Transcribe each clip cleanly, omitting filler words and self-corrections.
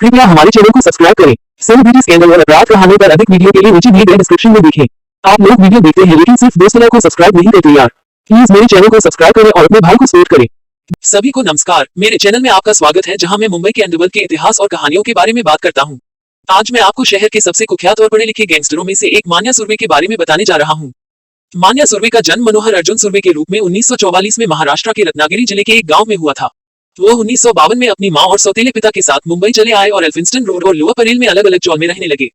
कृपया हमारे चैनल को सब्सक्राइब करें। सेलिब्रिटी स्कैंडल और अपराध कहानियों पर अधिक वीडियो के लिए नीचे दिए गए डिस्क्रिप्शन में देखें। आप लोग वीडियो देखते हैं लेकिन सिर्फ दोस्तों को सब्सक्राइब नहीं करते यार। प्लीज मेरे चैनल को सब्सक्राइब करें और अपने भाई को सपोर्ट करें। सभी को नमस्कार, मेरे चैनल में आपका स्वागत है जहां मैं मुंबई के अंडरवर्ल्ड के इतिहास और कहानियों के बारे में बात करता हूं। आज मैं आपको शहर के सबसे कुख्यात और पढ़े लिखे गैंगस्टरों में से एक मान्या सुर्वे के बारे में बताने जा रहा हूं। मान्या सुर्वे का जन्म मनोहर अर्जुन सुर्वे के रूप में 1944 में महाराष्ट्र के रत्नागिरी जिले के एक गांव में हुआ था। वो 1952 में अपनी मां और सौतेले पिता के साथ मुंबई चले आए और एल्फिंस्टन रोड और लोअर परेल में अलग अलग चौल में रहने लगे।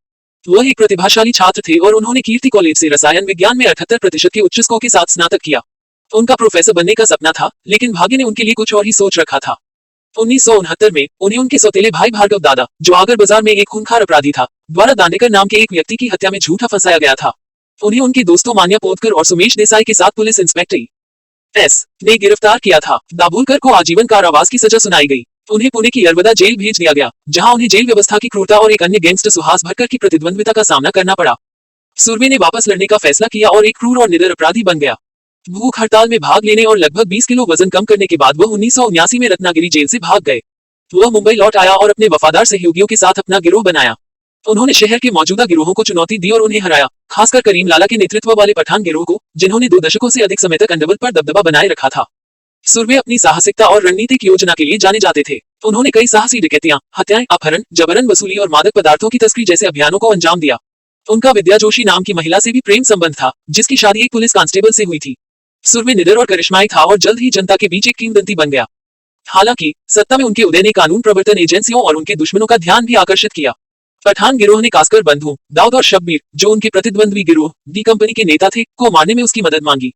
वह एक प्रतिभाशाली छात्र थे और उन्होंने कीर्ति कॉलेज से रसायन विज्ञान में 78% के उच्च स्कोर के साथ स्नातक किया। उनका प्रोफेसर बनने का सपना था, लेकिन भाग्य ने उनके लिए कुछ और ही सोच रखा था। 1969 में उन्हें उनके सौतेले भाई भार्गव दादा, जो आगर बाजार में एक खूंखार अपराधी था, द्वारा दांडेकर नाम के एक व्यक्ति की हत्या में झूठा फंसाया गया था। उन्हें उनके दोस्तों मान्या पोदकर और सुमेश देसाई के साथ पुलिस इंस्पेक्टर एस ने गिरफ्तार किया था। दाभोलकर को आजीवन कारावास की सजा सुनाई गई। उन्हें पुणे की यरवदा जेल भेज दिया गया, जहां उन्हें जेल व्यवस्था की क्रूरता और एक अन्य गैंगस्टर सुहास भटकर की प्रतिद्वंद्विता का सामना करना पड़ा। सुर्वे ने वापस लड़ने का फैसला किया और एक क्रूर और निडर अपराधी बन गया। भूख हड़ताल में भाग लेने और लगभग 20 किलो वजन कम करने के बाद वह 1979 में रत्नागिरी जेल से भाग गए। वह मुंबई लौट आया और अपने वफादार सहयोगियों के साथ अपना गिरोह बनाया। उन्होंने शहर के मौजूदा गिरोहों को चुनौती दी और उन्हें हराया, खासकर करीम लाला के नेतृत्व वाले पठान गिरोह को, जिन्होंने 2 दशकों से अधिक समय तक अंडरवर्ल्ड पर दबदबा बनाए रखा था। सुर्वे अपनी साहसिकता और रणनीतिक योजना के लिए जाने जाते थे। उन्होंने कई साहसी डकैतियां, हत्याएं, अपहरण, जबरन वसूली और मादक पदार्थों की तस्करी जैसे अभियानों को अंजाम दिया। उनका विद्या जोशी नाम की महिला से भी प्रेम संबंध था, जिसकी शादी एक पुलिस कांस्टेबल से हुई थी। सुर्वे निडर और करिश्माई था और जल्द ही जनता के बीच एक किंवदंती बन गया। हालांकि सत्ता में उनके उदय ने कानून प्रवर्तन एजेंसियों और उनके दुश्मनों का ध्यान भी आकर्षित किया। पठान गिरोह ने कास्कर बंधुओं, दाऊद और शब्बीर, जो उनके प्रतिद्वंद्वी गिरोह डी कंपनी के नेता थे, को मारने में उसकी मदद मांगी।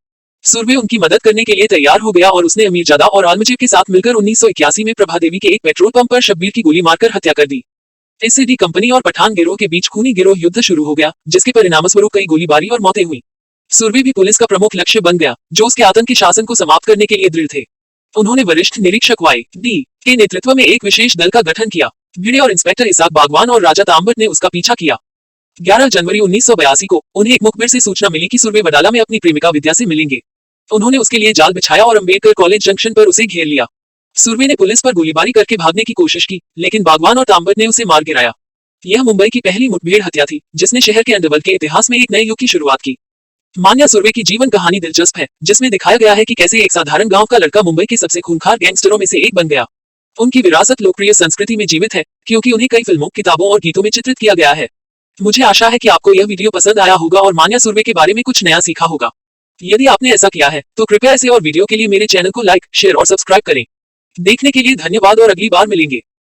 सुर्वे उनकी मदद करने के लिए तैयार हो गया और उसने अमीरजादा और आलमगीर के साथ मिलकर 1981 में प्रभादेवी के एक पेट्रोल पंप पर शब्बीर की गोली मारकर हत्या कर दी। इससे डी कंपनी और पठान गिरोह के बीच खूनी गिरोह युद्ध शुरू हो गया, जिसके परिणामस्वरूप कई गोलीबारी और मौतें हुई। सुर्वे भी पुलिस का प्रमुख लक्ष्य बन गया, जो उसके आतंकी शासन को समाप्त करने के लिए दृढ़ थे। उन्होंने वरिष्ठ निरीक्षक वाई डी के नेतृत्व में एक विशेष दल का गठन किया। भिड़े और इंस्पेक्टर इसाक बागवान और राजा तांबट ने उसका पीछा किया। 11 जनवरी 1982 को उन्हें एक मुखबिर से सूचना मिली कि सुर्वे वडाला में अपनी प्रेमिका विद्या से मिलेंगे। उन्होंने उसके लिए जाल बिछाया और अम्बेडकर कॉलेज जंक्शन पर उसे घेर लिया। सुर्वे ने पुलिस पर गोलीबारी करके भागने की कोशिश की, लेकिन बागवान और तांबट ने उसे मार गिराया। यह मुंबई की पहली मुठभेड़ हत्या थी, जिसने शहर के अंडरवर्ल्ड के इतिहास में एक नए युग की शुरुआत की। मान्या सुर्वे की जीवन कहानी दिलचस्प है, जिसमें दिखाया गया है कि कैसे एक साधारण गांव का लड़का मुंबई के सबसे खूंखार गैंगस्टरों में से एक बन गया। उनकी विरासत लोकप्रिय संस्कृति में जीवित है, क्योंकि उन्हें कई फिल्मों, किताबों और गीतों में चित्रित किया गया है। मुझे आशा है कि आपको यह वीडियो पसंद आया होगा और मान्या सुर्वे के बारे में कुछ नया सीखा होगा। यदि आपने ऐसा किया है, तो कृपया ऐसे और वीडियो के लिए मेरे चैनल को लाइक, शेयर और सब्सक्राइब करें। देखने के लिए धन्यवाद और अगली बार मिलेंगे।